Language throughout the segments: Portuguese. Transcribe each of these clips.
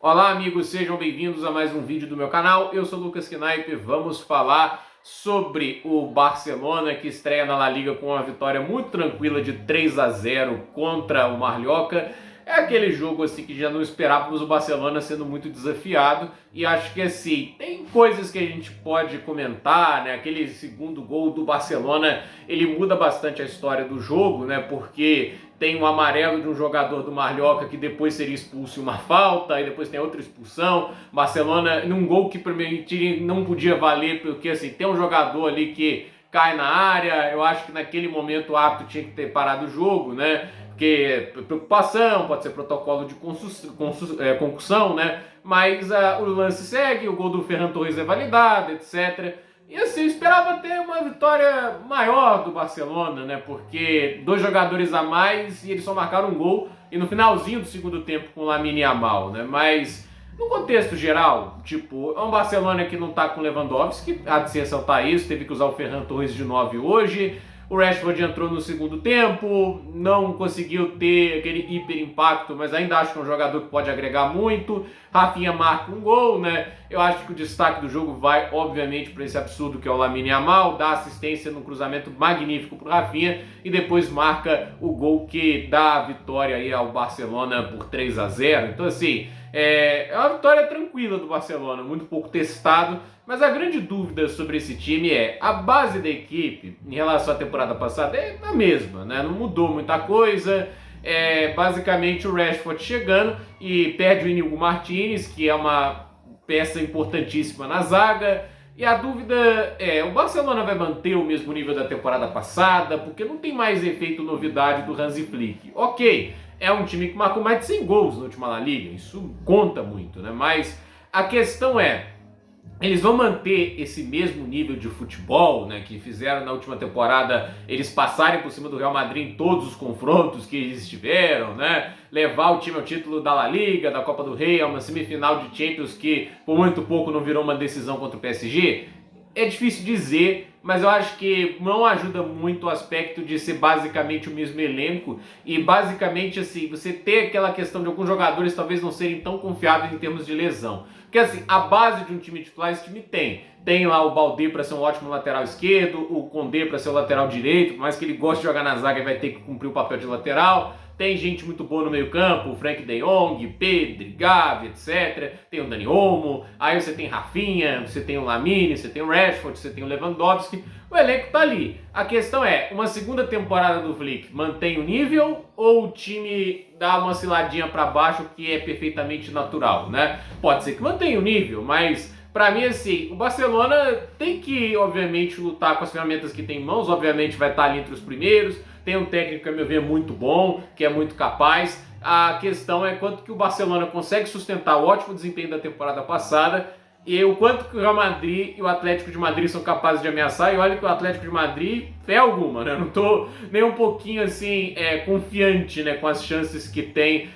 Olá amigos, sejam bem-vindos a mais um vídeo do meu canal. Eu sou o Lucas Knaip. Vamos falar sobre o Barcelona, que estreia na La Liga com uma vitória muito tranquila de 3-0 contra o Mallorca. É aquele jogo assim que já não esperávamos o Barcelona sendo muito desafiado, e acho que assim, tem coisas que a gente pode comentar, né? Aquele segundo gol do Barcelona, ele muda bastante a história do jogo, né? Porque tem um amarelo de um jogador do Mallorca que depois seria expulso em uma falta, e depois tem outra expulsão. Barcelona, num gol que não podia valer, porque assim, tem um jogador ali que cai na área. Eu acho que naquele momento o árbitro tinha que ter parado o jogo, né? Porque preocupação, pode ser protocolo de concussão, né? Mas o lance segue, o gol do Ferran Torres é validado, etc. E assim, eu esperava ter uma vitória maior do Barcelona, né? Porque dois jogadores a mais e eles só marcaram um gol, e no finalzinho do segundo tempo com o Lamine Yamal, né? Mas no contexto geral, tipo, é um Barcelona que não tá com Lewandowski, há de se ressaltar isso, teve que usar o Ferran Torres de 9 hoje. O Rashford entrou no segundo tempo, não conseguiu ter aquele hiper impacto, mas ainda acho que é um jogador que pode agregar muito. Rafinha marca um gol, né? Eu acho que o destaque do jogo vai, obviamente, para esse absurdo que é o Lamine Yamal, dá assistência num cruzamento magnífico para o Rafinha e depois marca o gol que dá a vitória aí ao Barcelona por 3-0. Então, assim, é uma vitória tranquila do Barcelona, muito pouco testado, mas a grande dúvida sobre esse time é a base da equipe em relação à temporada passada é a mesma, né? Não mudou muita coisa. Basicamente o Rashford chegando e perde o Íñigo Martínez, que é uma peça importantíssima na zaga. E a dúvida é, o Barcelona vai manter o mesmo nível da temporada passada? Porque não tem mais efeito novidade do Hansi Flick. Ok, é um time que marcou mais de 100 gols na última La Liga, isso conta muito, né? Mas a questão é, eles vão manter esse mesmo nível de futebol, né, que fizeram na última temporada, eles passarem por cima do Real Madrid em todos os confrontos que eles tiveram, né, levar o time ao título da La Liga, da Copa do Rei, a uma semifinal de Champions que por muito pouco não virou uma decisão contra o PSG? É difícil dizer, mas eu acho que não ajuda muito o aspecto de ser basicamente o mesmo elenco e basicamente assim, você ter aquela questão de alguns jogadores talvez não serem tão confiáveis em termos de lesão. Porque assim, a base de um time titular esse time tem. Tem lá o Baldé para ser um ótimo lateral esquerdo, o Condé para ser o lateral direito, por mais que ele goste de jogar na zaga, ele vai ter que cumprir o papel de lateral. Tem gente muito boa no meio campo, o Frank de Jong, Pedri, Gavi, etc. Tem o Dani Olmo, aí você tem Rafinha, você tem o Lamine, você tem o Rashford, você tem o Lewandowski. O elenco tá ali. A questão é, uma segunda temporada do Flick mantém o nível ou o time dá uma osciladinha para baixo que é perfeitamente natural, né? Pode ser que mantenha o nível, mas para mim, assim, o Barcelona tem que, obviamente, lutar com as ferramentas que tem em mãos, obviamente vai estar ali entre os primeiros, tem um técnico que, a meu ver, é muito bom, que é muito capaz. A questão é quanto que o Barcelona consegue sustentar o ótimo desempenho da temporada passada e o quanto que o Real Madrid e o Atlético de Madrid são capazes de ameaçar. E olha que o Atlético de Madrid é alguma, né? Eu não tô nem um pouquinho assim confiante, né, com as chances que tem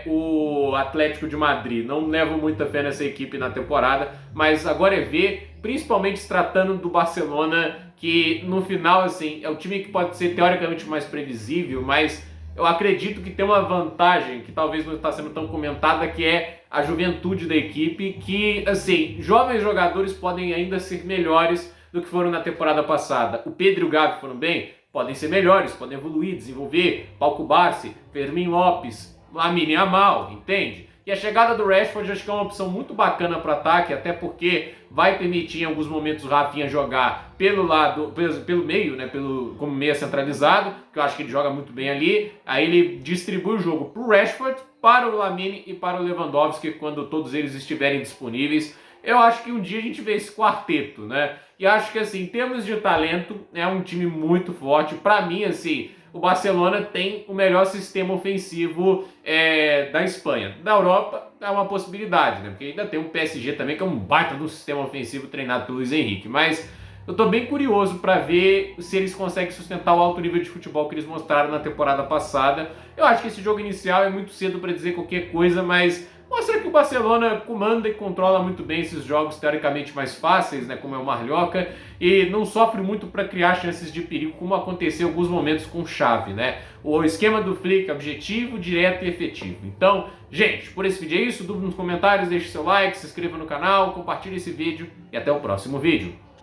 o Atlético de Madrid. Não levo muita fé nessa equipe na temporada, mas agora é ver, principalmente se tratando do Barcelona, que no final assim é o time que pode ser teoricamente mais previsível, mas eu acredito que tem uma vantagem que talvez não está sendo tão comentada, que é a juventude da equipe, que, assim, jovens jogadores podem ainda ser melhores do que foram na temporada passada. O Pedro e o Gavi foram bem? Podem ser melhores, podem evoluir, desenvolver. Pau Cubarsí, Fermín López, Lamine Yamal, entende? E a chegada do Rashford acho que é uma opção muito bacana para ataque, até porque vai permitir em alguns momentos o Rafinha jogar pelo lado, pelo meio, né, como meia centralizado, que eu acho que ele joga muito bem ali. Aí ele distribui o jogo para o Rashford, para o Lamine e para o Lewandowski quando todos eles estiverem disponíveis. Eu acho que um dia a gente vê esse quarteto, né? E acho que assim, em termos de talento, é um time muito forte. Para mim, assim, o Barcelona tem o melhor sistema ofensivo da Espanha. Da Europa é uma possibilidade, né? Porque ainda tem um PSG também, que é um baita do sistema ofensivo treinado pelo Luis Henrique. Mas eu tô bem curioso para ver se eles conseguem sustentar o alto nível de futebol que eles mostraram na temporada passada. Eu acho que esse jogo inicial é muito cedo para dizer qualquer coisa, mas mostra que o Barcelona comanda e controla muito bem esses jogos teoricamente mais fáceis, né, como é o Mallorca, e não sofre muito para criar chances de perigo, como aconteceu em alguns momentos com Xavi, né? O esquema do Flick é objetivo, direto e efetivo. Então, gente, por esse vídeo é isso. Dúvida nos comentários, deixe seu like, se inscreva no canal, compartilhe esse vídeo e até o próximo vídeo.